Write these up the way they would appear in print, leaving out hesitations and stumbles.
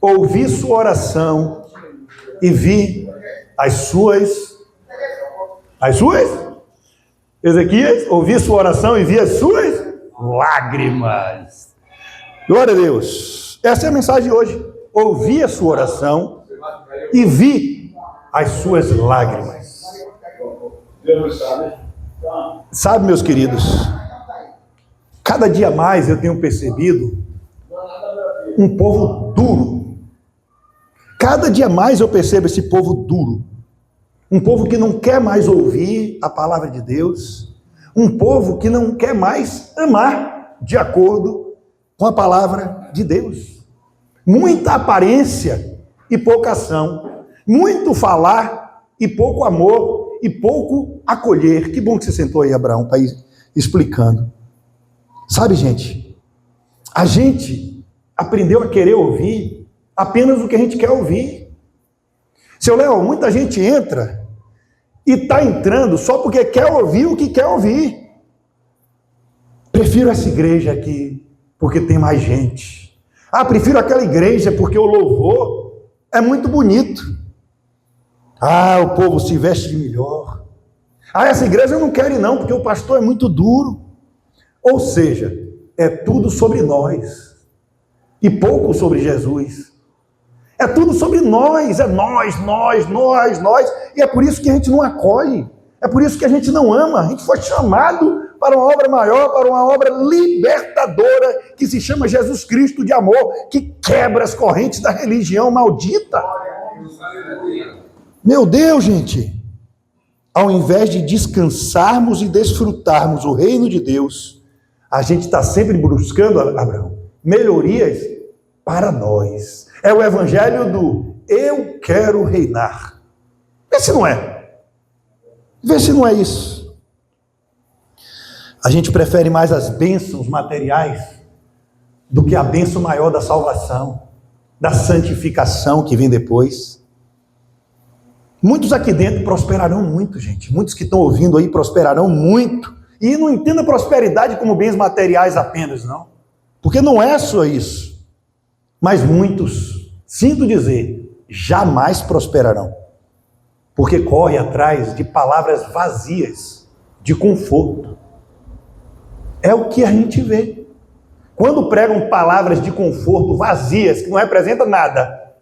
ouvi sua oração e vi as suas... Ezequias, ouvi sua oração e vi as suas lágrimas. Glória a Deus. Essa é a mensagem de hoje. Ouvi a sua oração e vi as suas lágrimas. Sabe, meus queridos, cada dia mais eu tenho percebido um povo duro. Cada dia mais eu percebo esse povo duro. Um povo que não quer mais ouvir a palavra de Deus. Um povo que não quer mais amar de acordo com a palavra de Deus. Muita aparência e pouca ação. Muito falar e pouco amor e pouco acolher. Que bom que você sentou aí, Abraão, para ir explicando. Sabe, gente, a gente aprendeu a querer ouvir apenas o que a gente quer ouvir. Seu Léo, muita gente entra e está entrando só porque quer ouvir o que quer ouvir. Prefiro essa igreja aqui porque tem mais gente. Ah, prefiro aquela igreja porque o louvor é muito bonito. Ah, o povo se veste de melhor. Ah, essa igreja eu não quero ir não, porque o pastor é muito duro. Ou seja, é tudo sobre nós e pouco sobre Jesus. É tudo sobre nós, é nós, e é por isso que a gente não acolhe, é por isso que a gente não ama. A gente foi chamado para uma obra maior, para uma obra libertadora, que se chama Jesus Cristo de amor, que quebra as correntes da religião maldita. Meu Deus, gente, ao invés de descansarmos e desfrutarmos o reino de Deus, a gente está sempre buscando, Abraão, melhorias para nós. É o evangelho do eu quero reinar. Vê se não é. Vê se não é isso. A gente prefere mais as bênçãos materiais do que a bênção maior da salvação, da santificação que vem depois. Muitos aqui dentro prosperarão muito, gente. Muitos que estão ouvindo aí prosperarão muito. E não entenda prosperidade como bens materiais apenas, não. Porque não é só isso. Mas muitos, sinto dizer, jamais prosperarão. Porque corre atrás de palavras vazias, de conforto. É o que a gente vê. Quando pregam palavras de conforto vazias, que não representam nada,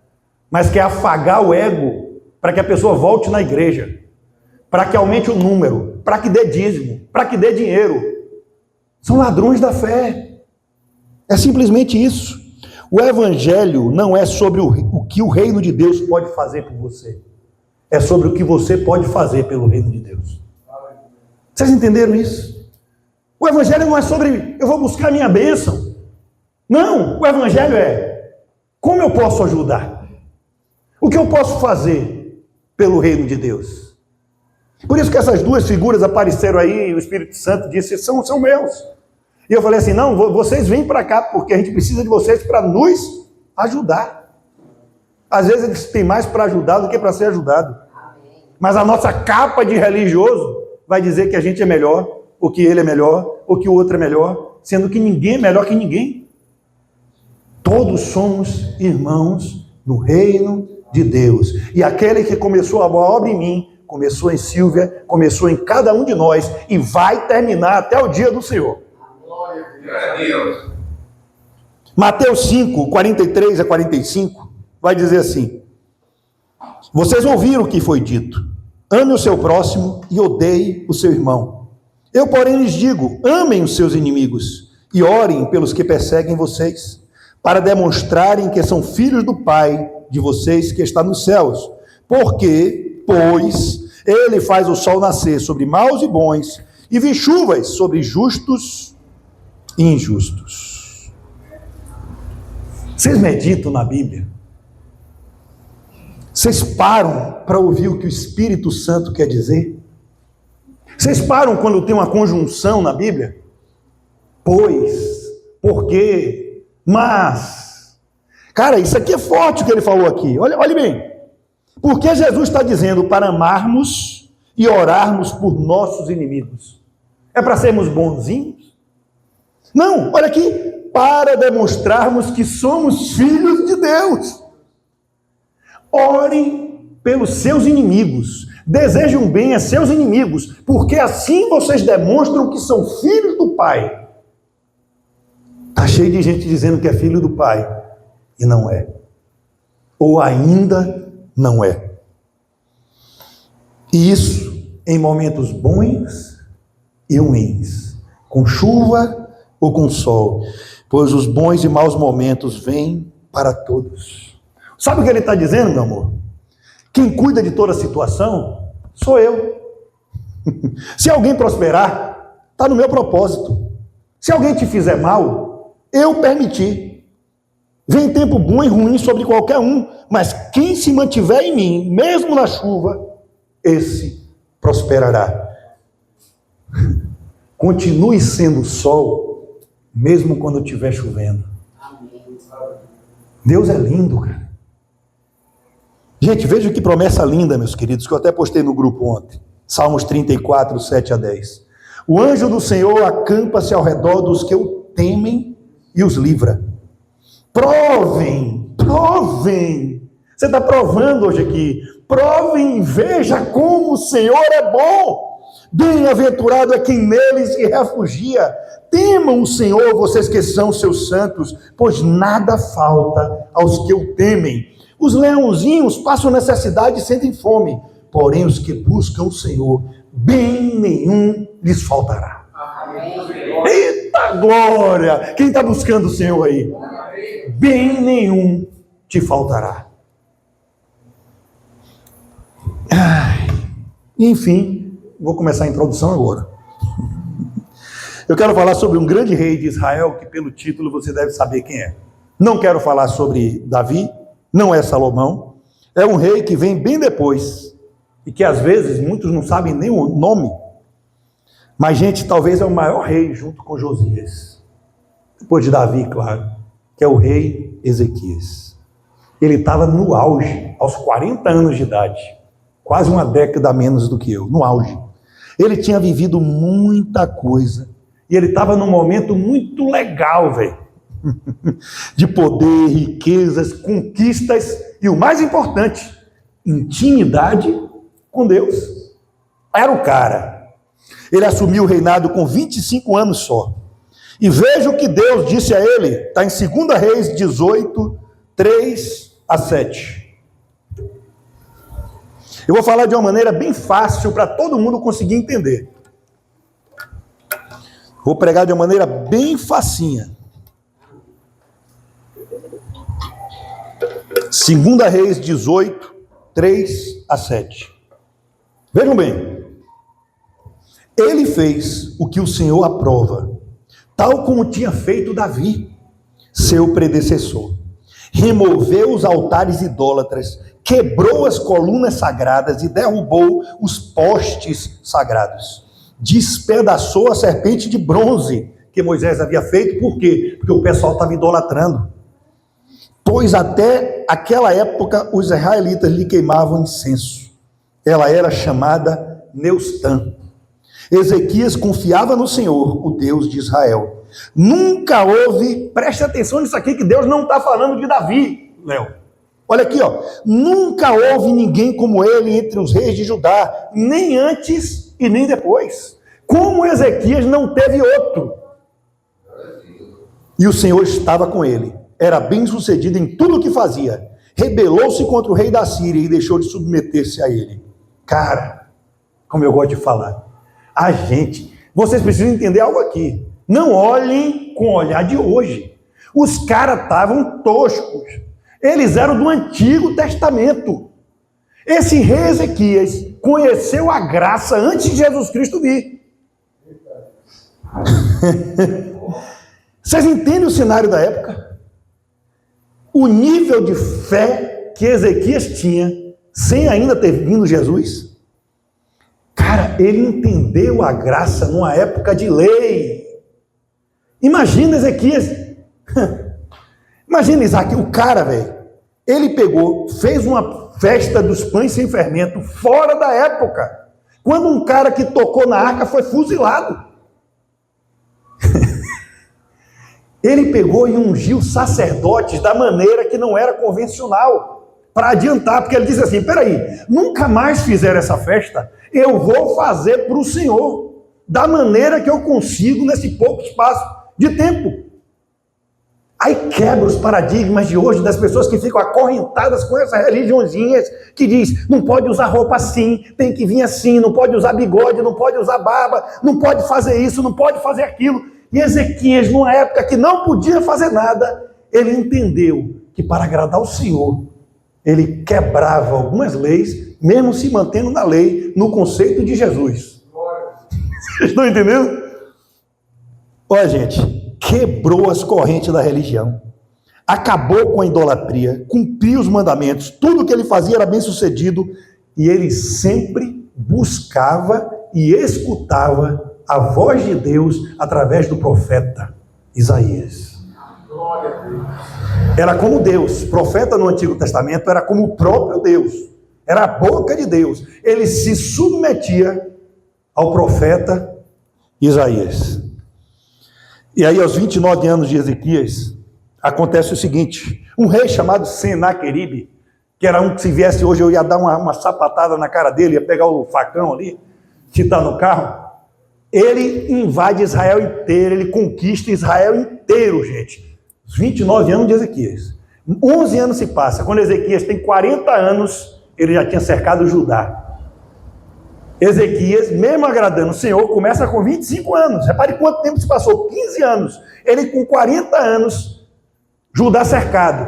mas quer afagar o ego, para que a pessoa volte na igreja, para que aumente o número, para que dê dízimo, para que dê dinheiro. São ladrões da fé. É simplesmente isso. O evangelho não é sobre o que o reino de Deus pode fazer por você. É sobre o que você pode fazer pelo reino de Deus. Vocês entenderam isso? O evangelho não é sobre eu vou buscar a minha bênção. Não, o evangelho é como eu posso ajudar? O que eu posso fazer pelo reino de Deus? Por isso que essas duas figuras apareceram aí e o Espírito Santo disse, são meus. E eu falei assim, não, vocês vêm para cá, porque a gente precisa de vocês para nos ajudar. Às vezes eles têm mais para ajudar do que para ser ajudado. Mas a nossa capa de religioso vai dizer que a gente é melhor, ou que ele é melhor, ou que o outro é melhor, sendo que ninguém é melhor que ninguém. Todos somos irmãos no reino de Deus. E aquele que começou a boa obra em mim, começou em Silvia, começou em cada um de nós, e vai terminar até o dia do Senhor. Mateus 5, 43 a 45, vai dizer assim: vocês ouviram o que foi dito, ame o seu próximo e odeie o seu irmão. Eu, porém, lhes digo, amem os seus inimigos e orem pelos que perseguem vocês, para demonstrarem que são filhos do Pai de vocês que está nos céus. Porque, pois, ele faz o sol nascer sobre maus e bons, e vi chuvas sobre justos e injustos. Vocês meditam na Bíblia? Vocês param para ouvir o que o Espírito Santo quer dizer? Vocês param quando tem uma conjunção na Bíblia? Pois, porque, mas. Cara, isso aqui é forte o que ele falou aqui. Olha bem. Porque Jesus está dizendo para amarmos e orarmos por nossos inimigos. É para sermos bonzinhos? Não, olha aqui, para demonstrarmos que somos filhos de Deus. Orem pelos seus inimigos, desejem um bem a seus inimigos, porque assim vocês demonstram que são filhos do Pai. Está cheio de gente dizendo que é filho do Pai, e não é. Ou ainda não é. E isso em momentos bons e ruins, com chuva ou com sol, pois os bons e maus momentos vêm para todos. Sabe o que ele está dizendo, meu amor? Quem cuida de toda a situação sou eu. Se alguém prosperar, está no meu propósito. Se alguém te fizer mal, eu permiti. Vem tempo bom e ruim sobre qualquer um, mas quem se mantiver em mim, mesmo na chuva, esse prosperará. Continue sendo sol, mesmo quando estiver chovendo. Deus é lindo, cara. Gente, veja que promessa linda, meus queridos, que eu até postei no grupo ontem. Salmos 34, 7 a 10. O anjo do Senhor acampa-se ao redor dos que o temem e os livra. Provem. Você está provando hoje aqui. Provem e veja como o Senhor é bom. Bem-aventurado é quem nele se refugia. Temam o Senhor, vocês que são seus santos, pois nada falta aos que o temem. Os leãozinhos passam necessidade e sentem fome, porém os que buscam o Senhor, bem nenhum lhes faltará. Amém. Eita glória! Quem está buscando o Senhor aí? Bem nenhum te faltará. Enfim, vou começar a introdução agora. Eu quero falar sobre um grande rei de Israel, que pelo título você deve saber quem é. Não quero falar sobre Davi, não é Salomão. É um rei que vem bem depois, e que às vezes muitos não sabem nem o nome. Mas, gente, talvez é o maior rei junto com Josias. Depois de Davi, claro, que é o rei Ezequias. Ele estava no auge, aos 40 anos de idade. Quase uma década a menos do que eu, no auge. Ele tinha vivido muita coisa. E ele estava num momento muito legal, velho. De poder, riquezas, conquistas e o mais importante, intimidade com Deus. Era o cara. Ele assumiu o reinado com 25 anos só. E veja o que Deus disse a ele. Está em 2 Reis 18, 3 a 7. Eu vou falar de uma maneira bem fácil para todo mundo conseguir entender. Vou pregar de uma maneira bem facinha. 2 Reis 18, 3 a 7. Vejam bem. Ele fez o que o Senhor aprova, tal como tinha feito Davi, seu predecessor. Removeu os altares idólatras, quebrou as colunas sagradas e derrubou os postes sagrados. Despedaçou a serpente de bronze que Moisés havia feito. Por quê? Porque o pessoal estava idolatrando. Pois até aquela época os israelitas lhe queimavam incenso. Ela era chamada Neustã. Ezequias confiava no Senhor, o Deus de Israel. Nunca houve, preste atenção nisso aqui, que Deus não está falando de Davi, Léo. Olha aqui, ó. Nunca houve ninguém como ele entre os reis de Judá, nem antes e nem depois. Como Ezequias não teve outro. E o Senhor estava com ele. Era bem sucedido em tudo o que fazia. Rebelou-se contra o rei da Síria e deixou de submeter-se a ele. Cara, como eu gosto de falar. Vocês precisam entender algo aqui. Não olhem com o olhar de hoje. Os caras estavam toscos. Eles eram do Antigo Testamento. Esse rei Ezequias conheceu a graça antes de Jesus Cristo vir. Vocês entendem o cenário da época? O nível de fé que Ezequias tinha, sem ainda ter vindo Jesus. Cara, ele entendeu a graça numa época de lei. Imagina Ezequias. Imagina Isaac, o cara, velho. Ele pegou, fez uma festa dos pães sem fermento fora da época. Quando um cara que tocou na arca foi fuzilado. Ele pegou e ungiu sacerdotes da maneira que não era convencional. para adiantar, porque ele disse assim, peraí, nunca mais fizeram essa festa, eu vou fazer para o Senhor, da maneira que eu consigo nesse pouco espaço de tempo. Aí quebra os paradigmas de hoje das pessoas que ficam acorrentadas com essas religiãozinhas que diz, não pode usar roupa assim, tem que vir assim, não pode usar bigode, não pode usar barba, não pode fazer isso, não pode fazer aquilo. E Ezequias, numa época que não podia fazer nada, ele entendeu que para agradar o Senhor, ele quebrava algumas leis, mesmo se mantendo na lei, no conceito de Jesus. Vocês estão entendendo? Olha, gente, quebrou as correntes da religião, acabou com a idolatria, cumpriu os mandamentos, tudo que ele fazia era bem sucedido, e ele sempre buscava e escutava a voz de Deus através do profeta Isaías. Era como Deus, profeta no Antigo Testamento era como o próprio Deus, era a boca de Deus, ele se submetia ao profeta Isaías. E aí, aos 29 anos de Ezequias, acontece o seguinte, um rei chamado Senaqueribe, que era um que se viesse hoje eu ia dar uma sapatada na cara dele, ia pegar o facão ali, que está no carro, ele invade Israel inteiro, ele conquista Israel inteiro, gente. Os 29 anos de Ezequias. 11 anos se passa, quando Ezequias tem 40 anos, ele já tinha cercado Judá. Ezequias, mesmo agradando o Senhor, começa com 25 anos. Repare quanto tempo se passou, 15 anos. Ele com 40 anos, Judá cercado.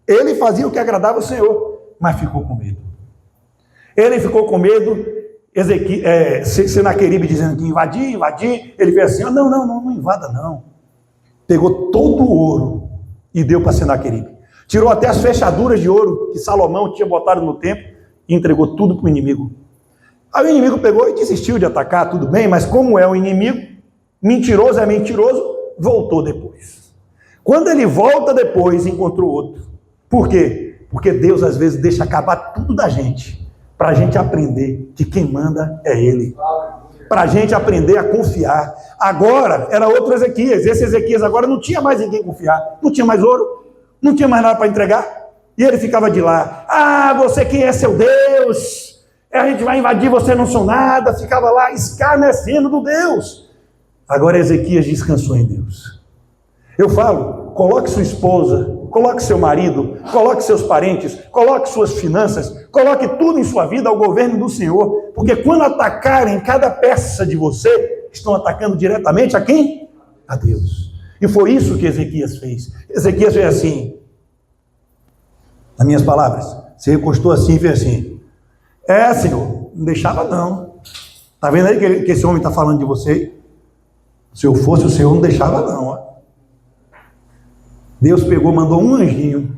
Ele fazia o que agradava o Senhor, mas ficou com medo. Ele ficou com medo, Senaqueribe dizendo que invadir. Ele fez assim, não invada não. Pegou todo o ouro e deu para Senaqueribe. Tirou até as fechaduras de ouro que Salomão tinha botado no templo e entregou tudo para o inimigo. Aí o inimigo pegou e desistiu de atacar, tudo bem, mas como é o inimigo, mentiroso é mentiroso, voltou depois. Quando ele volta depois, encontrou outro. Por quê? Porque Deus às vezes deixa acabar tudo da gente, para a gente aprender que quem manda é Ele. Para a gente aprender a confiar. Agora era outro Ezequias, esse Ezequias agora não tinha mais ninguém confiar, não tinha mais ouro, não tinha mais nada para entregar, e ele ficava de lá, você quem é seu Deus? A gente vai invadir, você não sou nada, ficava lá escarnecendo do Deus. Agora Ezequias descansou em Deus. Eu falo, coloque sua esposa, coloque seu marido, coloque seus parentes, coloque suas finanças, coloque tudo em sua vida ao governo do Senhor, porque quando atacarem cada peça de você, estão atacando diretamente a quem? A Deus. E foi isso que Ezequias fez. Ezequias fez assim, nas minhas palavras, se recostou assim e fez assim, Senhor, não deixava não. Está vendo aí que esse homem está falando de você? Se eu fosse o Senhor, não deixava não. Ó. Deus pegou, mandou um anjinho.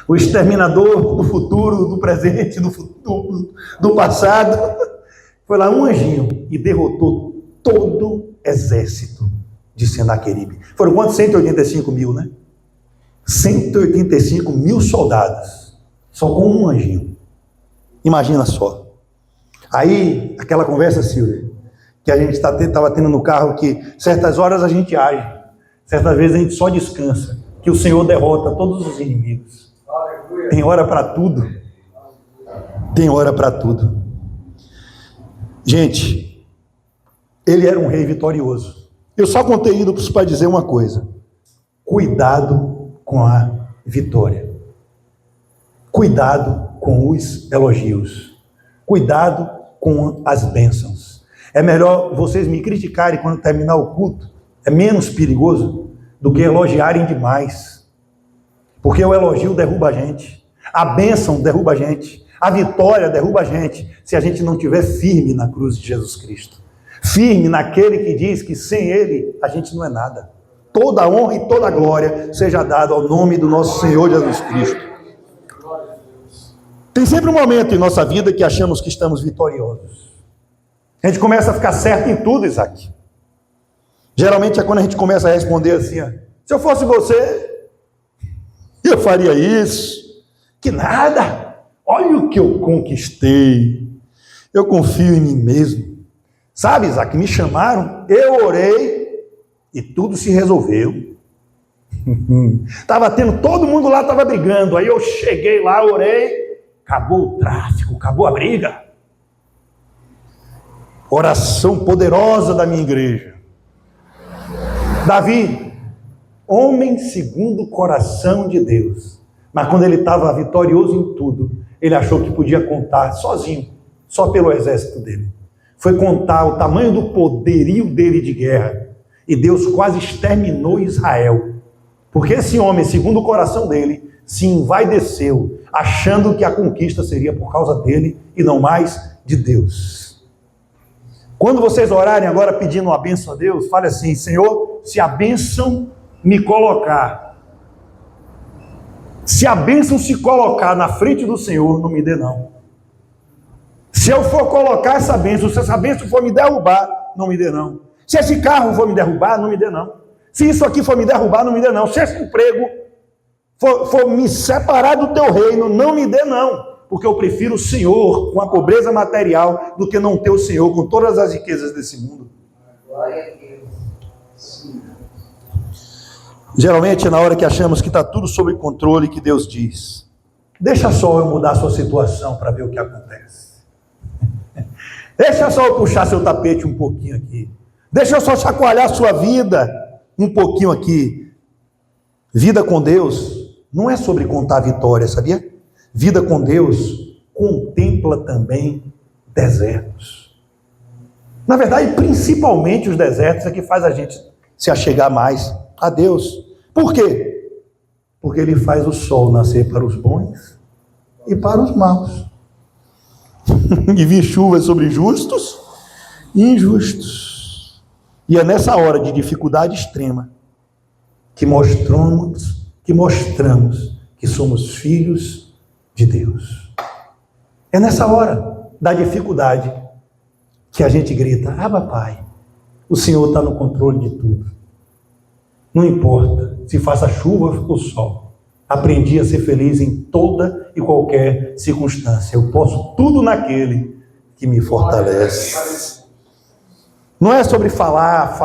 O exterminador do futuro, do presente, do futuro, do passado. Foi lá um anjinho e derrotou todo o exército de Senaqueribe. Foram quantos? 185 mil, né? 185 mil soldados. Só com um anjinho. Imagina só. Aí, aquela conversa, Silvia, que a gente estava tendo no carro, que certas horas a gente age, certas vezes a gente só descansa, que o Senhor derrota todos os inimigos. Tem hora para tudo. Tem hora para tudo. Gente, ele era um rei vitorioso. Eu só contei isso para dizer uma coisa. Cuidado com a vitória. Cuidado com os elogios. Cuidado com as bênçãos. É melhor vocês me criticarem quando terminar o culto. É menos perigoso do que elogiarem demais. Porque o elogio derruba a gente. A bênção derruba a gente. A vitória derruba a gente. Se a gente não estiver firme na cruz de Jesus Cristo. Firme naquele que diz que sem Ele a gente não é nada. Toda a honra e toda a glória seja dada ao nome do nosso Senhor Jesus Cristo. Tem sempre um momento em nossa vida que achamos que estamos vitoriosos. A gente começa a ficar certo em tudo, Isaac. Geralmente é quando a gente começa a responder assim, se eu fosse você, eu faria isso. Que nada, olha o que eu conquistei. Eu confio em mim mesmo. Sabe, Isaac, me chamaram, eu orei e tudo se resolveu. Estava tendo, todo mundo lá estava brigando. Aí eu cheguei lá, orei, acabou o tráfico, acabou a briga. Oração poderosa da minha igreja. Davi, homem segundo o coração de Deus. Mas quando ele estava vitorioso em tudo, ele achou que podia contar sozinho, só pelo exército dele. Foi contar o tamanho do poderio dele de guerra. E Deus quase exterminou Israel. Porque esse homem, segundo o coração dele, se envaideceu, achando que a conquista seria por causa dele e não mais de Deus. Quando vocês orarem agora pedindo uma bênção a Deus, fale assim: Senhor, se a bênção me colocar, se a bênção se colocar na frente do Senhor, não me dê não. Se eu for colocar essa bênção, se essa bênção for me derrubar, não me dê não. Se esse carro for me derrubar, não me dê não. Se isso aqui for me derrubar, não me dê não. Se esse emprego for me separar do teu reino, não me dê não. Porque eu prefiro o Senhor com a pobreza material do que não ter o Senhor com todas as riquezas desse mundo. Glória a Deus. Geralmente é na hora que achamos que está tudo sob controle que Deus diz: deixa só eu mudar a sua situação para ver o que acontece. Deixa só eu puxar seu tapete um pouquinho aqui. Deixa eu só chacoalhar a sua vida um pouquinho aqui. Vida com Deus não é sobre contar vitória, sabia? Vida com Deus contempla também desertos. Na verdade, principalmente os desertos é que faz a gente se achegar mais a Deus. Por quê? Porque Ele faz o sol nascer para os bons e para os maus. E vir chuva sobre justos e injustos. E é nessa hora de dificuldade extrema que mostramos que somos filhos de Deus. É nessa hora da dificuldade que a gente grita: Abba, Pai, o Senhor está no controle de tudo. Não importa se faça chuva ou sol. Aprendi a ser feliz em toda e qualquer circunstância. Eu posso tudo naquele que me fortalece. Não é sobre falar,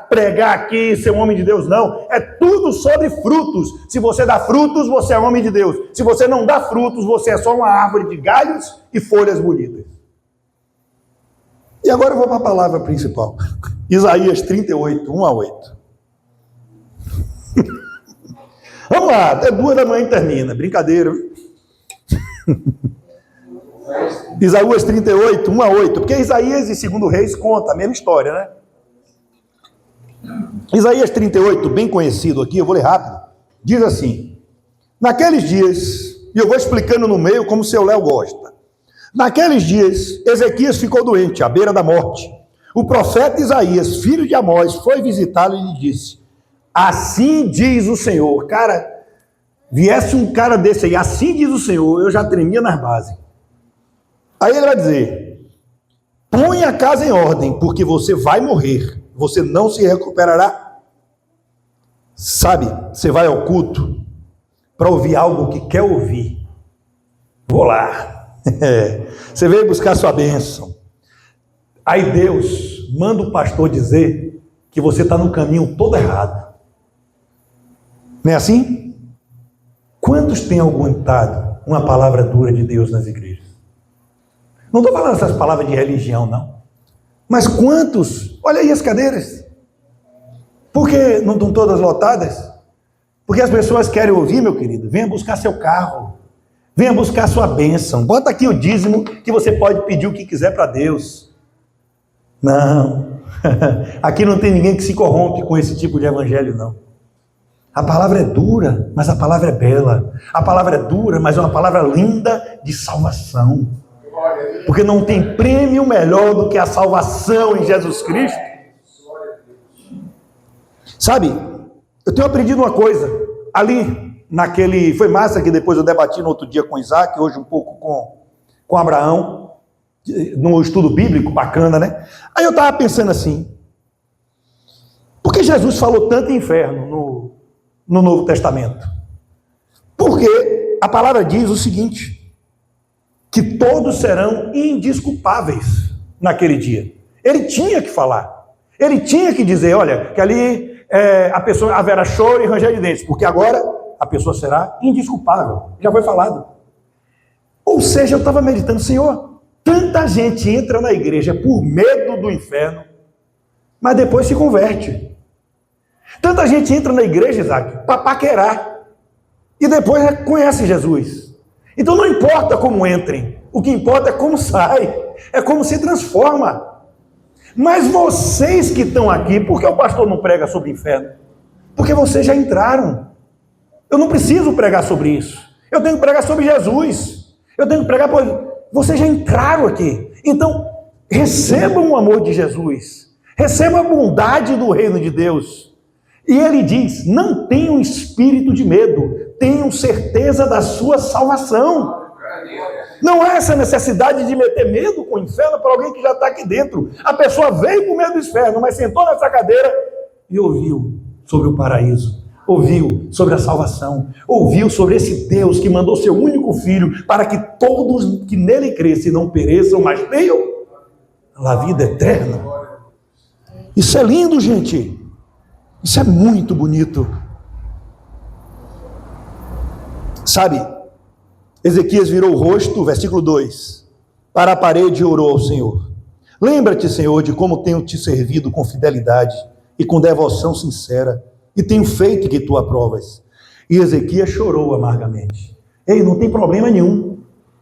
pregar aqui, ser um homem de Deus, não. É tudo sobre frutos. Se você dá frutos, você é homem de Deus. Se você não dá frutos, você é só uma árvore de galhos e folhas bonitas. E agora eu vou para a palavra principal. Isaías 38, 1 a 8. Vamos lá, até 2 da manhã termina. Brincadeira. Isaías 38, 1 a 8. Porque Isaías e 2 Reis conta a mesma história, né? Isaías 38, bem conhecido aqui, eu vou ler rápido. Diz assim: naqueles dias, e eu vou explicando no meio como o seu Léo gosta. Naqueles dias, Ezequias ficou doente, à beira da morte. O profeta Isaías, filho de Amós, foi visitá-lo e lhe disse: assim diz o Senhor. Cara, viesse um cara desse aí, assim diz o Senhor, eu já tremia nas bases. Aí ele vai dizer: põe a casa em ordem, porque você vai morrer, você não se recuperará. Sabe, você vai ao culto para ouvir algo que quer ouvir. Vou lá. Você veio buscar sua bênção. Aí Deus manda o pastor dizer que você está no caminho todo errado. Não é assim? Quantos têm aguentado uma palavra dura de Deus nas igrejas? Não estou falando essas palavras de religião, não. Mas quantos? Olha aí as cadeiras. Por que não estão todas lotadas? Porque as pessoas querem ouvir, meu querido. Venha buscar seu carro. Venha buscar sua bênção. Bota aqui o dízimo que você pode pedir o que quiser para Deus. Não. Aqui não tem ninguém que se corrompe com esse tipo de evangelho, não. A palavra é dura, mas a palavra é bela. A palavra é dura, mas é uma palavra linda de salvação. Porque não tem prêmio melhor do que a salvação em Jesus Cristo. Sabe, eu tenho aprendido uma coisa. Ali, foi massa que depois eu debati no outro dia com Isaac, hoje um pouco com Abraão, no estudo bíblico, bacana, né? Aí eu estava pensando assim: por que Jesus falou tanto em inferno no Novo Testamento? Porque a palavra diz o seguinte: que todos serão indesculpáveis naquele dia. Ele tinha que falar, ele tinha que dizer: olha, que ali a pessoa haverá choro e ranger de dentes, porque agora a pessoa será indesculpável. Já foi falado. Ou seja, eu estava meditando, Senhor, tanta gente entra na igreja por medo do inferno, mas depois se converte. Tanta gente entra na igreja, Isaac, para paquerar, e depois conhece Jesus. Então não importa como entrem, o que importa é como sai, é como se transforma. Mas vocês que estão aqui, por que o pastor não prega sobre o inferno? Porque vocês já entraram. Eu não preciso pregar sobre isso. Eu tenho que pregar sobre Jesus. Eu tenho que pregar, vocês já entraram aqui. Então, recebam o amor de Jesus. Recebam a bondade do reino de Deus. E ele diz, não tenham espírito de medo, tenham certeza da sua salvação. Não há essa necessidade de meter medo com o inferno para alguém que já está aqui dentro. A pessoa veio com medo do inferno, mas sentou nessa cadeira e ouviu sobre o paraíso. Ouviu sobre a salvação, ouviu sobre esse Deus que mandou seu único filho para que todos que nele crescem não pereçam, mas tenham a vida eterna. Isso é lindo, gente. Isso é muito bonito. Sabe, Ezequias virou o rosto, versículo 2, para a parede e orou ao Senhor. Lembra-te, Senhor, de como tenho te servido com fidelidade e com devoção sincera, e tenho feito que tu aprovas. E Ezequias chorou amargamente. Ei, não tem problema nenhum.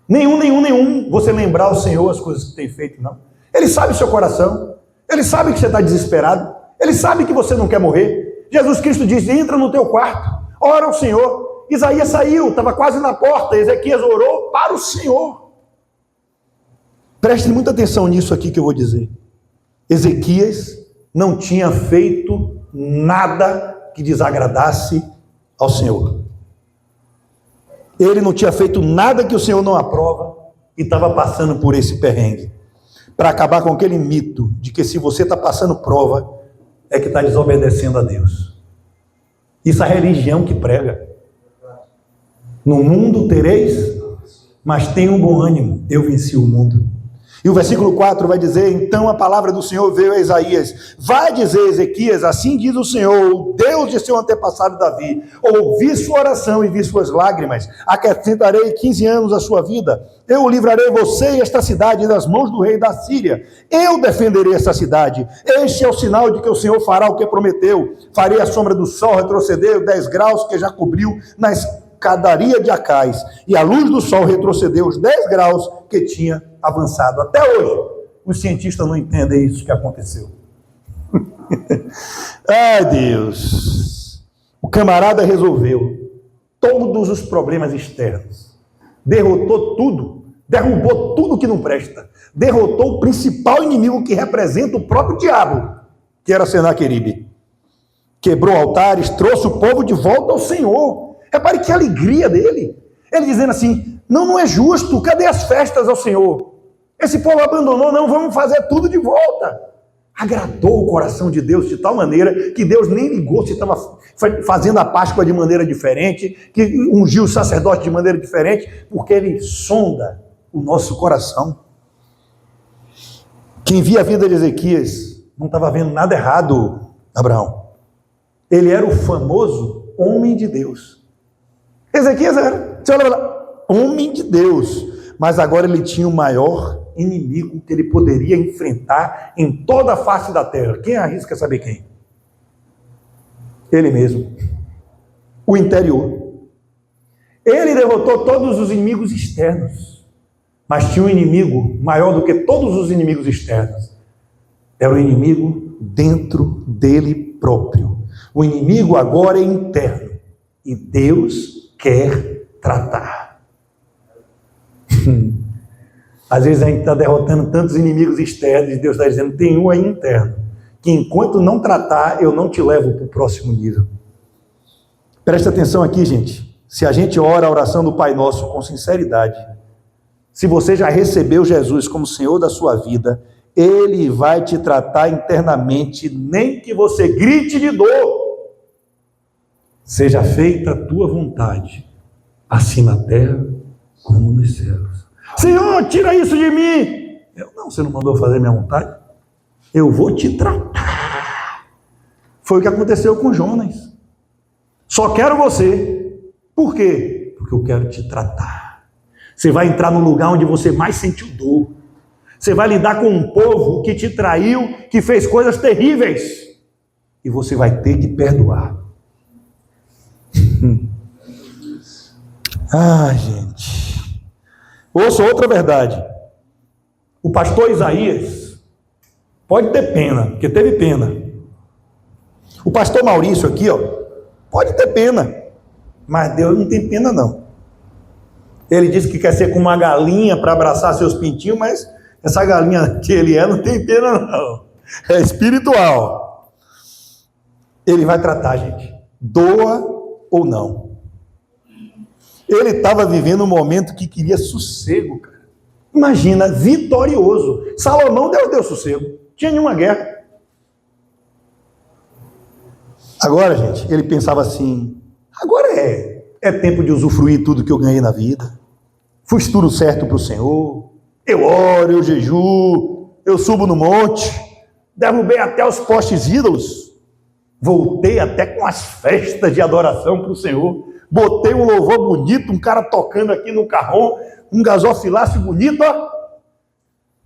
Nenhum. Você lembrar ao Senhor as coisas que tem feito, não. Ele sabe o seu coração. Ele sabe que você está desesperado. Ele sabe que você não quer morrer. Jesus Cristo disse, entra no teu quarto, ora ao Senhor. Isaías saiu, estava quase na porta. Ezequias orou para o Senhor. Preste muita atenção nisso aqui que eu vou dizer. Ezequias não tinha feito nada que desagradasse ao Senhor. Ele não tinha feito nada que o Senhor não aprova e estava passando por esse perrengue. Para acabar com aquele mito de que se você está passando prova, é que está desobedecendo a Deus. Isso é a religião que prega. No mundo tereis, mas tenham bom ânimo, eu venci o mundo. E o versículo 4 vai dizer, então a palavra do Senhor veio a Isaías, vai dizer Ezequias, assim diz o Senhor, o Deus de seu antepassado Davi, ouvi sua oração e vi suas lágrimas, acrescentarei 15 anos à sua vida, eu livrarei você e esta cidade das mãos do rei da Síria, eu defenderei essa cidade, este é o sinal de que o Senhor fará o que prometeu, farei a sombra do sol retroceder 10 graus que já cobriu na escadaria de Acais, e a luz do sol retrocedeu os 10 graus que tinha avançado. Até hoje, os cientistas não entendem isso que aconteceu. Ai, Deus! O camarada resolveu todos os problemas externos. Derrotou tudo. Derrubou tudo que não presta. Derrotou o principal inimigo que representa o próprio diabo, que era Senaqueribe. Quebrou altares, trouxe o povo de volta ao Senhor. Repare que alegria dele. Ele dizendo assim, não é justo, cadê as festas ao Senhor? Esse povo abandonou, não, vamos fazer tudo de volta. Agradou o coração de Deus de tal maneira que Deus nem ligou se estava fazendo a Páscoa de maneira diferente, que ungiu o sacerdote de maneira diferente, porque ele sonda o nosso coração. Quem via a vida de Ezequias não estava vendo nada errado, Abraão. Ele era o famoso homem de Deus. Ezequias era, você olha lá, homem de Deus, mas agora ele tinha o maior inimigo que ele poderia enfrentar em toda a face da terra. Quem arrisca saber quem? Ele mesmo. O interior. Ele derrotou todos os inimigos externos, mas tinha um inimigo maior do que todos os inimigos externos. Era o inimigo dentro dele próprio. O inimigo agora é interno e Deus quer tratar. Às vezes a gente está derrotando tantos inimigos externos e Deus está dizendo, tem um aí interno, que enquanto não tratar, eu não te levo para o próximo nível. Presta atenção aqui, gente. Se a gente ora a oração do Pai Nosso com sinceridade, se você já recebeu Jesus como Senhor da sua vida, Ele vai te tratar internamente, nem que você grite de dor. Seja feita a tua vontade, assim na terra como nos céus. Senhor, tira isso de mim. Não, você não mandou fazer minha vontade? Eu vou te tratar. Foi o que aconteceu com Jonas. Só quero você. Por quê? Porque eu quero te tratar. Você vai entrar no lugar onde você mais sentiu dor. Você vai lidar com um povo que te traiu, que fez coisas terríveis. E você vai ter que perdoar. Gente. Ouça outra verdade. O pastor Isaías pode ter pena, porque teve pena. O pastor Maurício aqui, pode ter pena. Mas Deus não tem pena, não. Ele disse que quer ser como uma galinha para abraçar seus pintinhos, mas essa galinha que ele não tem pena, não. É espiritual. Ele vai tratar, gente. Doa ou não. Ele estava vivendo um momento que queria sossego, cara. Imagina, vitorioso. Salomão deu sossego. Não tinha nenhuma guerra. Agora, gente, ele pensava assim, agora é tempo de usufruir tudo que eu ganhei na vida. Fiz tudo certo para o Senhor. Eu oro, eu jejuo, eu subo no monte, derrubei até os postes ídolos. Voltei até com as festas de adoração para o Senhor. Botei um louvor bonito, um cara tocando aqui no carrom, um gasofilaço bonito,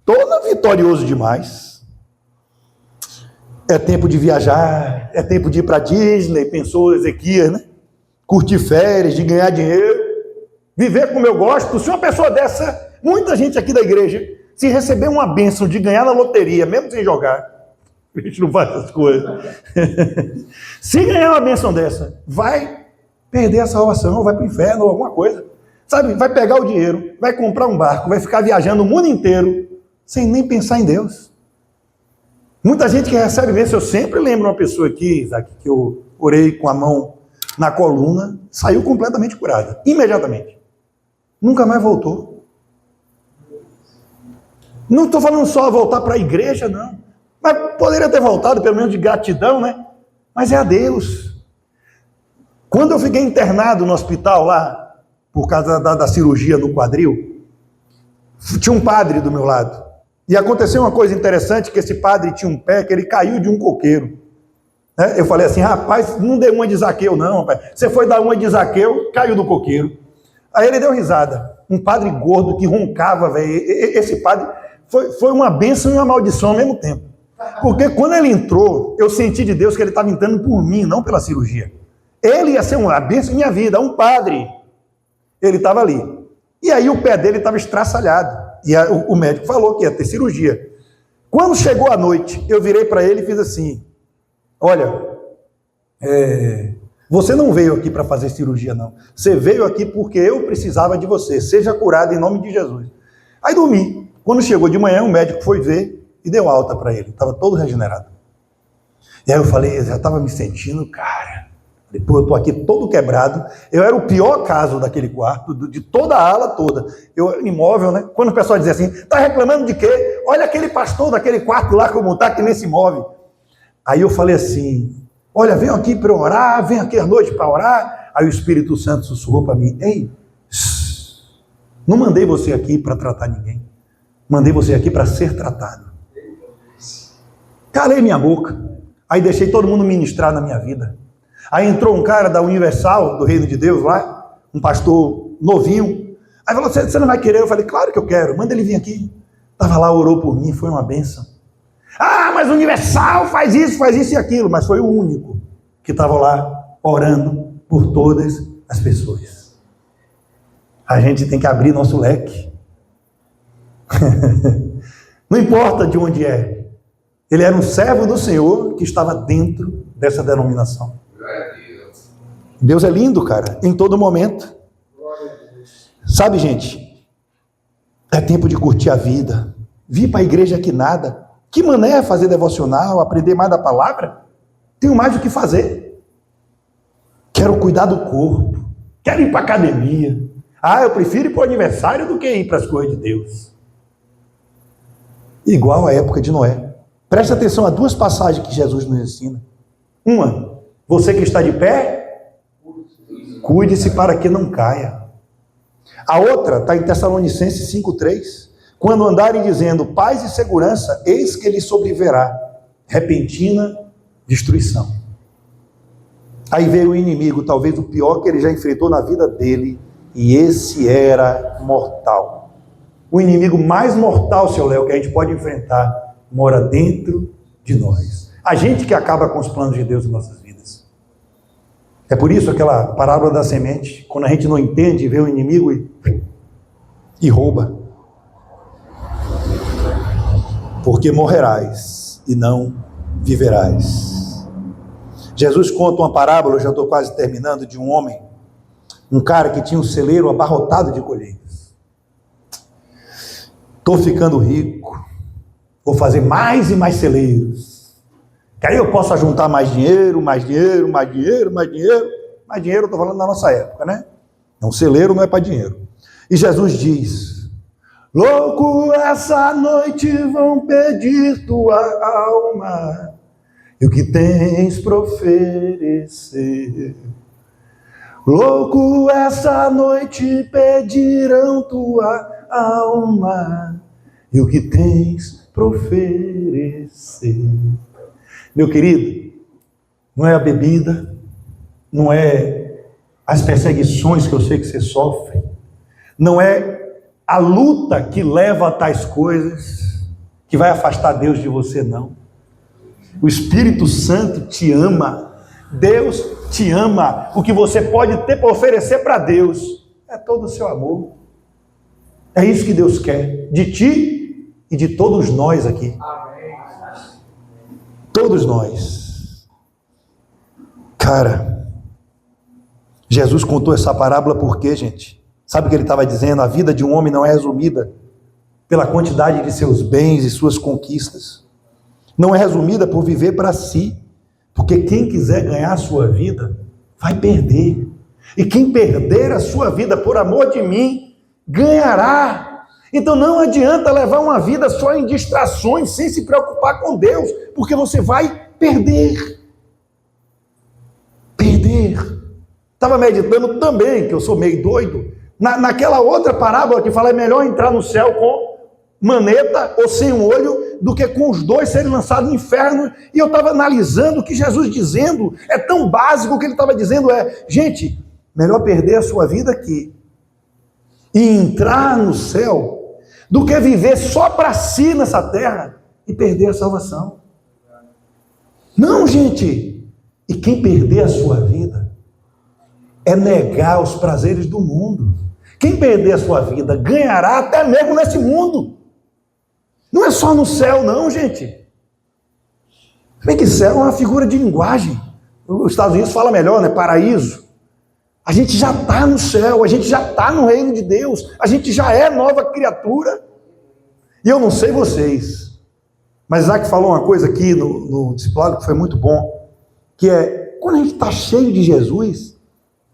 Todo vitorioso demais. É tempo de viajar, é tempo de ir para Disney, pensou Ezequias, né? Curtir férias, de ganhar dinheiro, viver como eu gosto. Se uma pessoa dessa, muita gente aqui da igreja, se receber uma bênção de ganhar na loteria, mesmo sem jogar, a gente não faz essas coisas. Se ganhar uma bênção dessa, vai perder a salvação, vai para o inferno ou alguma coisa. Sabe, vai pegar o dinheiro, vai comprar um barco, vai ficar viajando o mundo inteiro, sem nem pensar em Deus. Muita gente que recebe bênção, eu sempre lembro uma pessoa aqui, Isaac, que eu orei com a mão na coluna, saiu completamente curada, imediatamente. Nunca mais voltou. Não estou falando só voltar para a igreja, não. Mas poderia ter voltado, pelo menos de gratidão, né? Mas é a Deus. Quando eu fiquei internado no hospital lá, por causa da cirurgia no quadril, tinha um padre do meu lado. E aconteceu uma coisa interessante, que esse padre tinha um pé que ele caiu de um coqueiro. Eu falei assim, rapaz, não dê uma de Zaqueu não, rapaz. Você foi dar uma de Zaqueu, caiu do coqueiro. Aí ele deu risada. Um padre gordo que roncava, velho. Esse padre foi uma bênção e uma maldição ao mesmo tempo. Porque quando ele entrou, eu senti de Deus que ele estava entrando por mim, não pela cirurgia. Ele ia ser uma bênção em minha vida, um padre. Ele estava ali. E aí o pé dele estava estraçalhado. E o médico falou que ia ter cirurgia. Quando chegou a noite, eu virei para ele e fiz assim, olha, você não veio aqui para fazer cirurgia, não. Você veio aqui porque eu precisava de você. Seja curado em nome de Jesus. Aí dormi. Quando chegou de manhã, o médico foi ver e deu alta para ele. Estava todo regenerado. E aí eu falei, eu já estava me sentindo, cara. Depois eu estou aqui todo quebrado. Eu era o pior caso daquele quarto, de toda a ala toda. Eu, imóvel, né? Quando o pessoal dizia assim, tá reclamando de quê? Olha aquele pastor daquele quarto lá como está, que nem se move. Aí eu falei assim, olha, vem aqui para orar, vem aqui à noite para orar. Aí o Espírito Santo sussurrou para mim, ei, não mandei você aqui para tratar ninguém. Mandei você aqui para ser tratado. Calei minha boca. Aí deixei todo mundo ministrar na minha vida. Aí entrou um cara da Universal, do Reino de Deus lá, um pastor novinho. Aí falou, você não vai querer? Eu falei, claro que eu quero, manda ele vir aqui. Estava lá, orou por mim, foi uma bênção. Ah, mas Universal faz isso e aquilo. Mas foi o único que estava lá orando por todas as pessoas. A gente tem que abrir nosso leque. Não importa de onde é. Ele era um servo do Senhor que estava dentro dessa denominação. Deus é lindo, cara, em todo momento. Sabe, gente, é tempo de curtir a vida. Vir para a igreja que nada. Que mané fazer devocional, aprender mais da palavra? Tenho mais o que fazer. Quero cuidar do corpo. Quero ir para a academia. Ah, eu prefiro ir para o aniversário do que ir para as coisas de Deus. Igual à época de Noé. Preste atenção a duas passagens que Jesus nos ensina. Uma, você que está de pé, cuide-se para que não caia. A outra está em Tessalonicenses 5,3. Quando andarem dizendo paz e segurança, eis que lhes sobrevirá repentina destruição. Aí veio o inimigo, talvez o pior que ele já enfrentou na vida dele, e esse era mortal. O inimigo mais mortal, seu Léo, que a gente pode enfrentar, mora dentro de nós. A gente que acaba com os planos de Deus em nossas vidas. É por isso aquela parábola da semente, quando a gente não entende, vê o inimigo e rouba. Porque morrerás e não viverás. Jesus conta uma parábola, eu já estou quase terminando, de um homem, um cara que tinha um celeiro abarrotado de colheitas. Estou ficando rico, vou fazer mais e mais celeiros, que aí eu posso juntar mais dinheiro, mais dinheiro, mais dinheiro, mais dinheiro. Mais dinheiro eu estou falando na nossa época, né? Um celeiro não é para dinheiro. E Jesus diz: louco, essa noite vão pedir tua alma, e o que tens para oferecer. Louco, essa noite pedirão tua alma, e o que tens para oferecer. Meu querido, não é a bebida, não é as perseguições que eu sei que você sofre, não é a luta que leva a tais coisas que vai afastar Deus de você, não. O Espírito Santo te ama, Deus te ama. O que você pode ter para oferecer para Deus é todo o seu amor. É isso que Deus quer de ti e de todos nós aqui. Todos nós. Cara, Jesus contou essa parábola porque, gente, sabe o que ele estava dizendo? A vida de um homem não é resumida pela quantidade de seus bens e suas conquistas. Não é resumida por viver para si. Porque quem quiser ganhar a sua vida, vai perder. E quem perder a sua vida por amor de mim, ganhará. Então não adianta levar uma vida só em distrações, sem se preocupar com Deus, porque você vai perder. Perder. Estava meditando também, que eu sou meio doido, naquela outra parábola que fala, é melhor entrar no céu com maneta ou sem um olho, do que com os dois serem lançados no inferno. E eu estava analisando o que Jesus dizendo, é tão básico. O que ele estava dizendo é, gente, melhor perder a sua vida aqui e entrar no céu, do que viver só para si nessa terra e perder a salvação. Não, gente. E quem perder a sua vida é negar os prazeres do mundo. Quem perder a sua vida ganhará até mesmo nesse mundo. Não é só no céu, não, gente. Bem que céu é uma figura de linguagem. Os Estados Unidos fala melhor, né? Paraíso. A gente já está no céu, a gente já está no reino de Deus, a gente já é nova criatura. E eu não sei vocês, mas Isaac falou uma coisa aqui no discipulado que foi muito bom, que é, quando a gente está cheio de Jesus,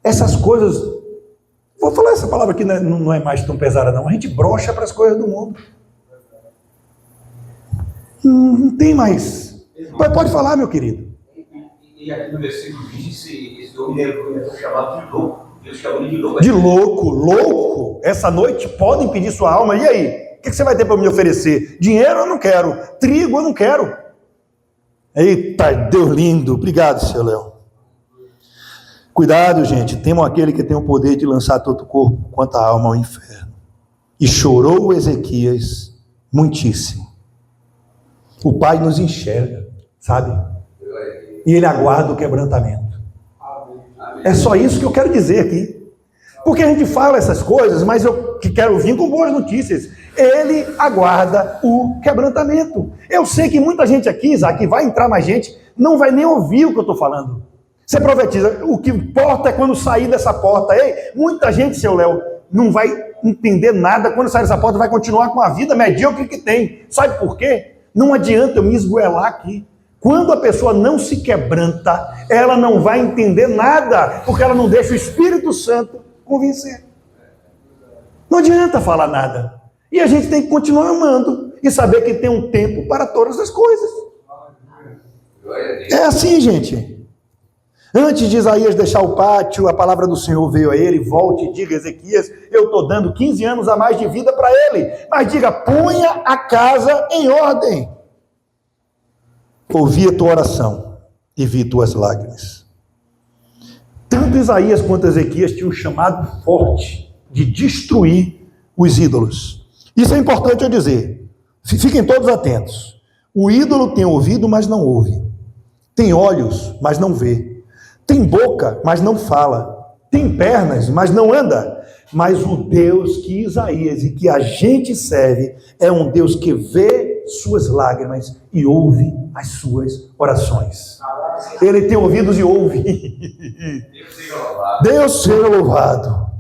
essas coisas, vou falar essa palavra aqui, não é mais tão pesada não, a gente brocha para as coisas do mundo. Não tem mais. Pode falar, meu querido. E aqui no versículo 20, esse homem é chamado de louco. Deus chamou ele de louco. De louco, louco. Essa noite podem pedir sua alma. E aí? O que você vai ter para me oferecer? Dinheiro eu não quero. Trigo eu não quero. Eita, Deus lindo. Obrigado, seu Léo. Cuidado, gente. Temam aquele que tem o poder de lançar todo o corpo quanto a alma ao inferno. E chorou Ezequias muitíssimo. O Pai nos enxerga, sabe? E Ele aguarda o quebrantamento. É só isso que eu quero dizer aqui. Porque a gente fala essas coisas, mas eu quero vir com boas notícias. Ele aguarda o quebrantamento. Eu sei que muita gente aqui, Isaac, vai entrar mais gente, não vai nem ouvir o que eu estou falando. Você profetiza, o que importa é quando sair dessa porta. Ei, muita gente, seu Léo, não vai entender nada. Quando sair dessa porta, vai continuar com a vida medíocre que tem. Sabe por quê? Não adianta eu me esgoelar aqui. Quando a pessoa não se quebranta, ela não vai entender nada, porque ela não deixa o Espírito Santo convencer. Não adianta falar nada. E a gente tem que continuar amando e saber que tem um tempo para todas as coisas. É assim, gente. Antes de Isaías deixar o pátio, a palavra do Senhor veio a ele, volte e diga, Ezequias, eu estou dando 15 anos a mais de vida para ele, mas diga, ponha a casa em ordem. Ouvi a tua oração e vi tuas lágrimas. Tanto Isaías quanto Ezequias tinham um chamado forte de destruir os ídolos. Isso é importante eu dizer. Fiquem todos atentos. O ídolo tem ouvido, mas não ouve. Tem olhos, mas não vê. Tem boca, mas não fala. Tem pernas, mas não anda. Mas o Deus que Isaías e que a gente serve é um Deus que vê suas lágrimas e ouve as suas orações. Ele tem ouvidos e ouve. Deus seja louvado.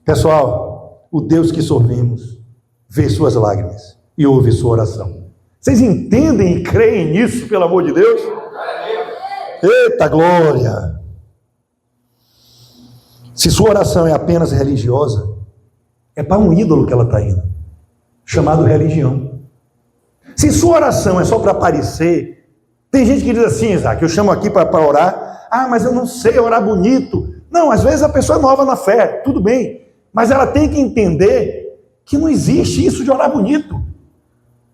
Pessoal, o Deus que servimos vê suas lágrimas e ouve sua oração. Vocês entendem e creem nisso, pelo amor de Deus? Eita glória! Se sua oração é apenas religiosa, é para um ídolo que ela está indo, chamado religião. Se sua oração é só para aparecer, tem gente que diz assim, Isaac, eu chamo aqui para orar, mas eu não sei orar bonito. Não, às vezes a pessoa é nova na fé, tudo bem, mas ela tem que entender que não existe isso de orar bonito.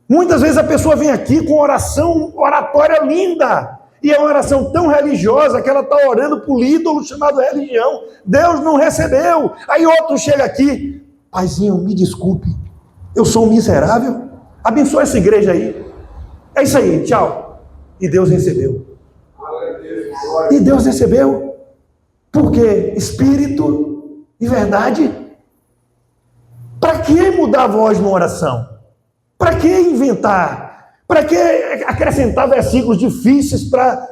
Muitas vezes a pessoa vem aqui com oratória linda, e é uma oração tão religiosa que ela está orando por ídolo chamado religião. Deus não recebeu. Aí outro chega aqui, paizinho, me desculpe, eu sou um miserável, abençoa essa igreja aí. É isso aí, tchau. E Deus recebeu. E Deus recebeu. Porque espírito e verdade. Para que mudar a voz numa oração? Para que inventar? Para que acrescentar versículos difíceis para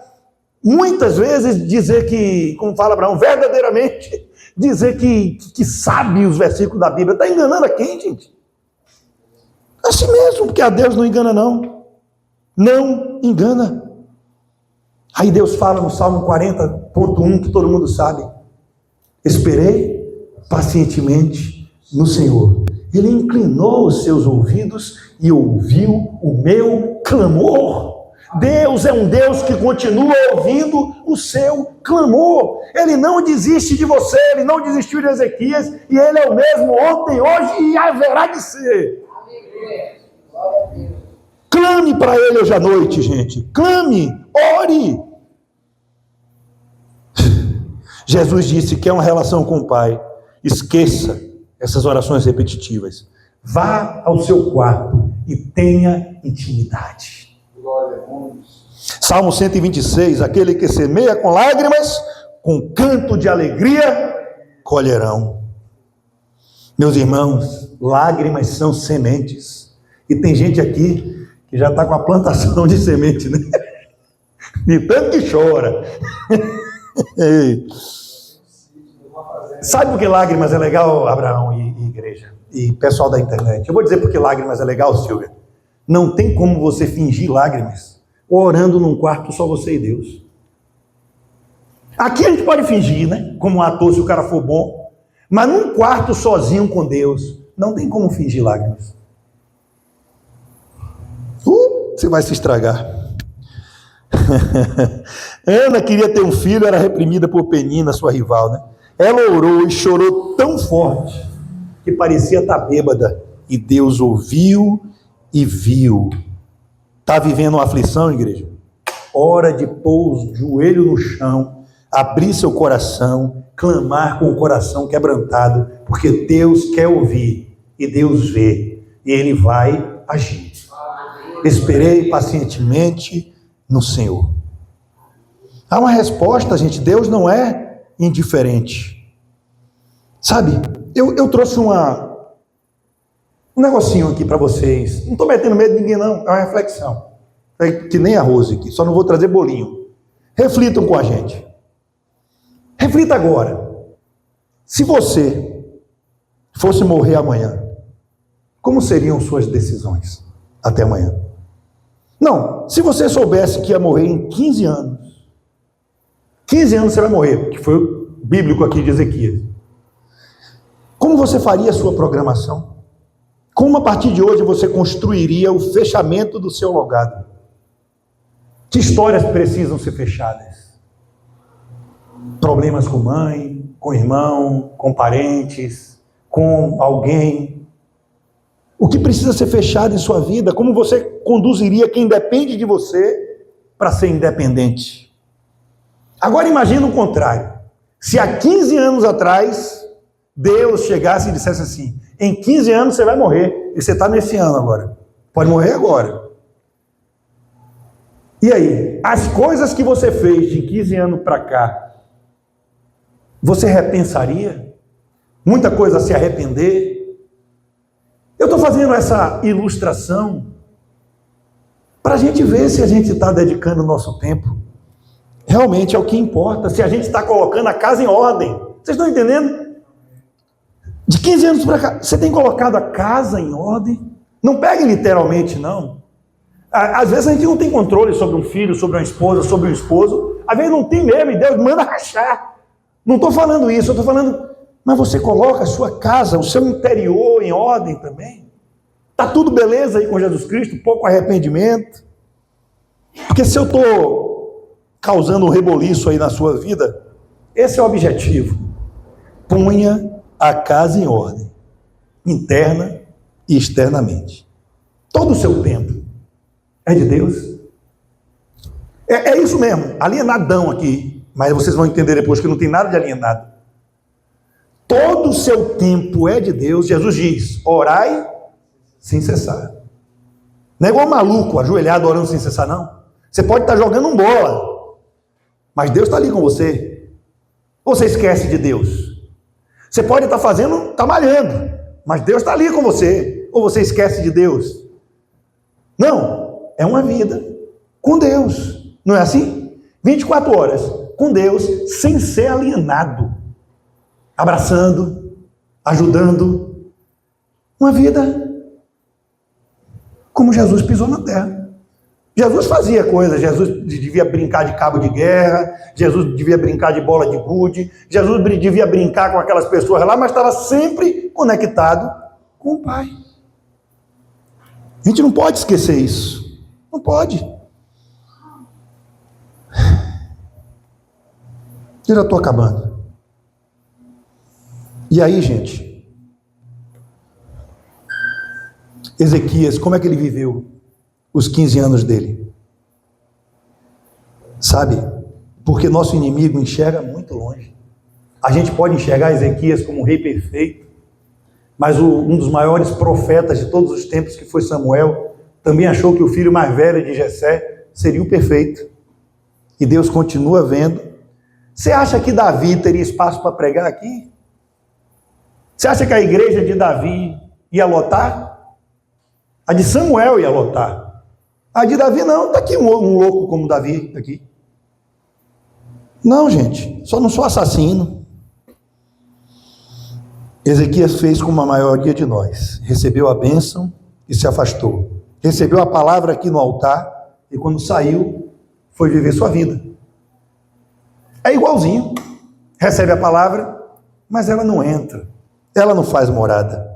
muitas vezes dizer que, como fala Abraão, verdadeiramente dizer que sabe os versículos da Bíblia? Está enganando a quem, gente? Assim mesmo, porque a Deus não engana não. Não engana. Aí Deus fala no Salmo 40.1, que todo mundo sabe. Esperei pacientemente no Senhor. Ele inclinou os seus ouvidos e ouviu o meu clamor. Deus é um Deus que continua ouvindo o seu clamor. Ele não desiste de você, ele não desistiu de Ezequias, e ele é o mesmo ontem, hoje e haverá de ser. Clame para ele hoje à noite, gente. Clame, ore. Jesus disse que é uma relação com o Pai. Esqueça essas orações repetitivas. Vá ao seu quarto e tenha intimidade. Salmo 126, aquele que semeia com lágrimas, com canto de alegria, colherão. Meus irmãos, lágrimas são sementes. E tem gente aqui que já está com a plantação de semente, né? De tanto que chora. Sabe por que lágrimas é legal, Abraão e igreja? E pessoal da internet? Eu vou dizer por que lágrimas é legal, Silvia. Não tem como você fingir lágrimas orando num quarto só você e Deus. Aqui a gente pode fingir, né? Como um ator, se o cara for bom. Mas num quarto sozinho com Deus, não tem como fingir lágrimas. Você vai se estragar. Ana queria ter um filho, era reprimida por Penina, sua rival, né? Ela orou e chorou tão forte que parecia estar bêbada. E Deus ouviu e viu. Está vivendo uma aflição, igreja? Hora de pôr o joelho no chão, abrir seu coração, clamar com o coração quebrantado, porque Deus quer ouvir e Deus vê, e Ele vai agir. Esperei pacientemente no Senhor. Há uma resposta, gente. Deus não é indiferente. Sabe, eu trouxe um negocinho aqui para vocês. Não estou metendo medo de ninguém, não. É uma reflexão. É que nem a Rose aqui. Só não vou trazer bolinho. Reflitam com a gente. Reflita agora. Se você fosse morrer amanhã, como seriam suas decisões até amanhã? Não, se você soubesse que ia morrer em 15 anos, 15 anos você vai morrer, que foi o bíblico aqui de Ezequias. Como você faria a sua programação? Como a partir de hoje você construiria o fechamento do seu legado? Que histórias precisam ser fechadas? Problemas com mãe, com irmão, com parentes, com alguém. O que precisa ser fechado em sua vida? Como você conduziria quem depende de você para ser independente? Agora imagina o contrário. Se há 15 anos atrás, Deus chegasse e dissesse assim, em 15 anos você vai morrer, e você está nesse ano agora, pode morrer agora. E aí, as coisas que você fez de 15 anos para cá, você repensaria? Muita coisa a se arrepender? Eu estou fazendo essa ilustração para a gente ver se a gente está dedicando o nosso tempo realmente ao que importa, se a gente está colocando a casa em ordem. Vocês estão entendendo? De 15 anos para cá, você tem colocado a casa em ordem? Não pegue literalmente, não. Às vezes a gente não tem controle sobre um filho, sobre uma esposa, sobre um esposo. Às vezes não tem mesmo, e Deus manda rachar. Não estou falando isso, eu estou falando, mas você coloca a sua casa, o seu interior em ordem também? Está tudo beleza aí com Jesus Cristo? Pouco arrependimento? Porque se eu estou causando um reboliço aí na sua vida, esse é o objetivo. Ponha a casa em ordem, interna e externamente. Todo o seu tempo é de Deus. É isso mesmo, alienadão aqui, mas vocês vão entender depois que não tem nada de alienado. Todo o seu tempo é de Deus. Jesus diz, orai sem cessar. Não é igual maluco, ajoelhado, orando sem cessar, não. Você pode estar jogando um bola, mas Deus está ali com você. Ou você esquece de Deus? Você pode estar fazendo, está malhando, mas Deus está ali com você. Ou você esquece de Deus? Não, é uma vida com Deus. Não é assim? 24 horas com Deus, sem ser alienado. Abraçando, ajudando. Uma vida como Jesus pisou na terra. Jesus fazia coisas, Jesus devia brincar de cabo de guerra, Jesus devia brincar de bola de gude, Jesus devia brincar com aquelas pessoas lá, mas estava sempre conectado com o Pai. A gente não pode esquecer isso. Não pode. Eu já estou acabando. E aí, gente, Ezequias, como é que ele viveu os 15 anos dele? Sabe? Porque nosso inimigo enxerga muito longe. A gente pode enxergar Ezequias como um rei perfeito, mas um dos maiores profetas de todos os tempos, que foi Samuel, também achou que o filho mais velho de Jessé seria o perfeito. E Deus continua vendo. Você acha que Davi teria espaço para pregar aqui? Você acha que a igreja de Davi ia lotar? A de Samuel ia lotar. A de Davi não, está aqui um louco como Davi, tá aqui. Não, gente, só não sou assassino. Ezequias fez como a maioria de nós. Recebeu a bênção e se afastou. Recebeu a palavra aqui no altar e quando saiu, foi viver sua vida. É igualzinho. Recebe a palavra, mas ela não entra. Ela não faz morada.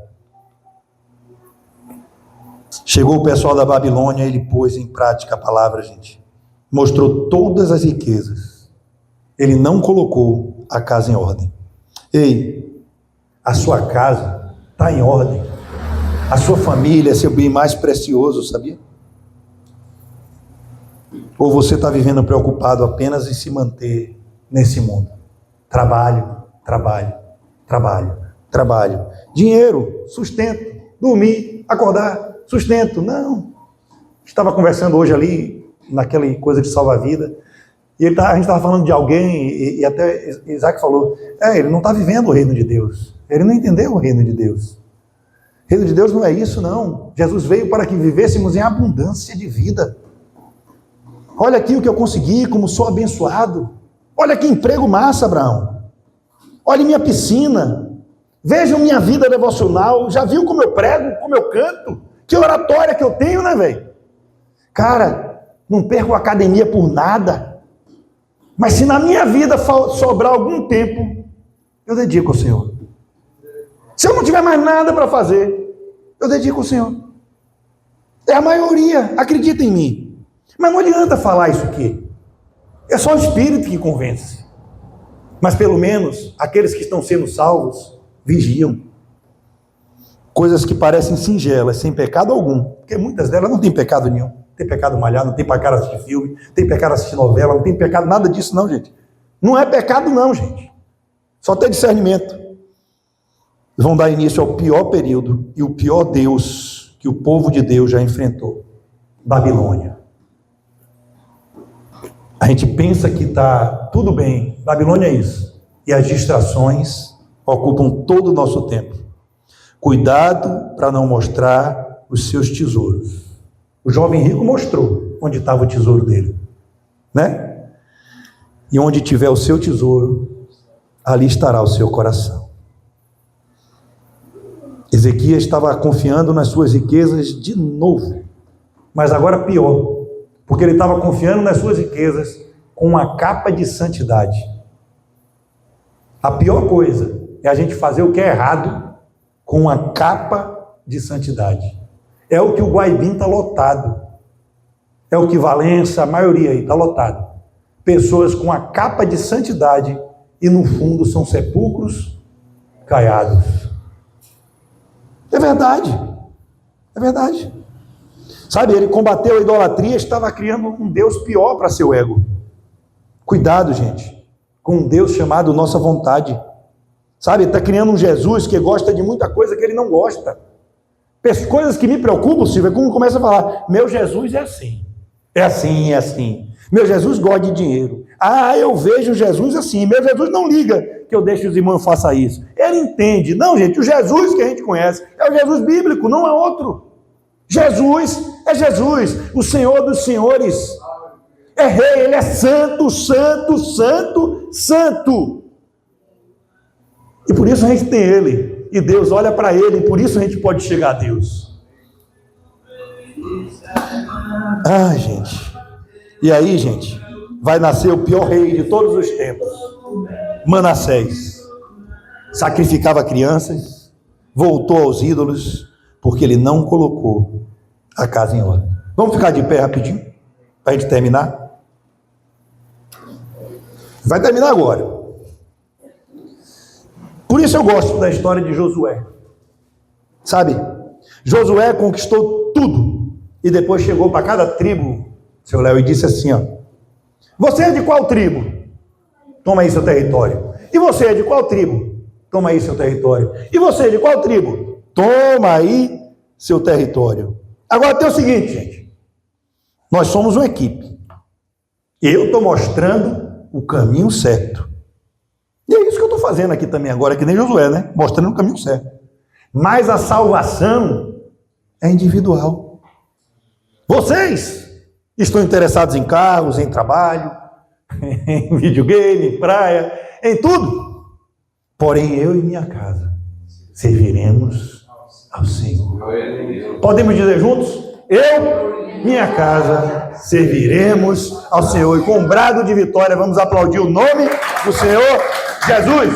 Chegou o pessoal da Babilônia, ele pôs em prática a palavra, gente. Mostrou todas as riquezas. Ele não colocou a casa em ordem. Ei, a sua casa está em ordem. A sua família é seu bem mais precioso, sabia? Ou você está vivendo preocupado apenas em se manter nesse mundo? Trabalho, trabalho, trabalho, trabalho. Dinheiro, sustento, dormir, acordar, sustento. Não. Estava conversando hoje ali, naquela coisa de salva-vida, e a gente estava falando de alguém, e até Isaac falou, ele não está vivendo o reino de Deus. Ele não entendeu o reino de Deus. O reino de Deus não é isso, não. Jesus veio para que vivêssemos em abundância de vida. Olha aqui o que eu consegui, como sou abençoado. Olha que emprego massa, Abraão. Olha minha piscina. Vejam minha vida devocional. Já viu como eu prego, como eu canto? Que oratória que eu tenho, né, velho? Cara, não perco a academia por nada. Mas se na minha vida sobrar algum tempo, eu dedico ao Senhor. Se eu não tiver mais nada para fazer, eu dedico ao Senhor. É a maioria, acredita em mim. Mas não adianta falar isso aqui. É só o Espírito que convence. Mas pelo menos, aqueles que estão sendo salvos, vigiam. Coisas que parecem singelas, sem pecado algum. Porque muitas delas não têm pecado nenhum. Não tem pecado malhar, não tem pecado assistir filme, não tem pecado assistir novela, não tem pecado nada disso não, gente. Não é pecado não, gente. Só ter discernimento. Vão dar início ao pior período e o pior Deus que o povo de Deus já enfrentou. Babilônia. A gente pensa que está tudo bem. Babilônia é isso. E as distrações ocupam todo o nosso tempo. Cuidado para não mostrar os seus tesouros. O jovem rico mostrou onde estava o tesouro dele, né? E onde tiver o seu tesouro, ali estará o seu coração. Ezequias estava confiando nas suas riquezas de novo, mas agora pior, porque ele estava confiando nas suas riquezas com uma capa de santidade. A pior coisa é a gente fazer o que é errado com uma capa de santidade. É o que o Guaibim está lotado. É o que Valença, a maioria aí está lotado. Pessoas com a capa de santidade e no fundo são sepulcros caiados. É verdade. É verdade. Sabe, ele combateu a idolatria, estava criando um Deus pior para seu ego. Cuidado, gente, com um Deus chamado nossa vontade. Sabe, ele está criando um Jesus que gosta de muita coisa que ele não gosta. Coisas que me preocupam, Silvio, é quando começa a falar, meu Jesus é assim. É assim, é assim. Meu Jesus gosta de dinheiro. Ah, eu vejo Jesus assim. Meu Jesus não liga que eu deixe os irmãos façam isso. Ele entende. Não, gente, o Jesus que a gente conhece é o Jesus bíblico, não é outro. Jesus é Jesus, o Senhor dos senhores. É rei, ele é santo, santo, santo, santo. E por isso a gente tem ele. E Deus olha para ele, e por isso a gente pode chegar a Deus. Ah, gente. E aí, gente, vai nascer o pior rei de todos os tempos. Manassés. Sacrificava crianças, voltou aos ídolos, porque ele não colocou a casa em ordem. Vamos ficar de pé rapidinho, para a gente terminar? Vai terminar agora. Por isso eu gosto da história de Josué. Sabe? Josué conquistou tudo. E depois chegou para cada tribo, seu Léo, e disse assim, ó. Você é de qual tribo? Toma aí seu território. E você é de qual tribo? Toma aí seu território. E você é de qual tribo? Toma aí seu território. Agora tem o seguinte, gente. Nós somos uma equipe. Eu estou mostrando o caminho certo. E é isso que eu estou fazendo aqui também agora, que nem Josué, né? Mostrando o caminho certo. Mas a salvação é individual. Vocês estão interessados em carros, em trabalho, em videogame, em praia, em tudo. Porém, eu e minha casa serviremos ao Senhor. Podemos dizer juntos? Eu, minha casa, serviremos ao Senhor. E com um brado de vitória, vamos aplaudir o nome do Senhor Jesus.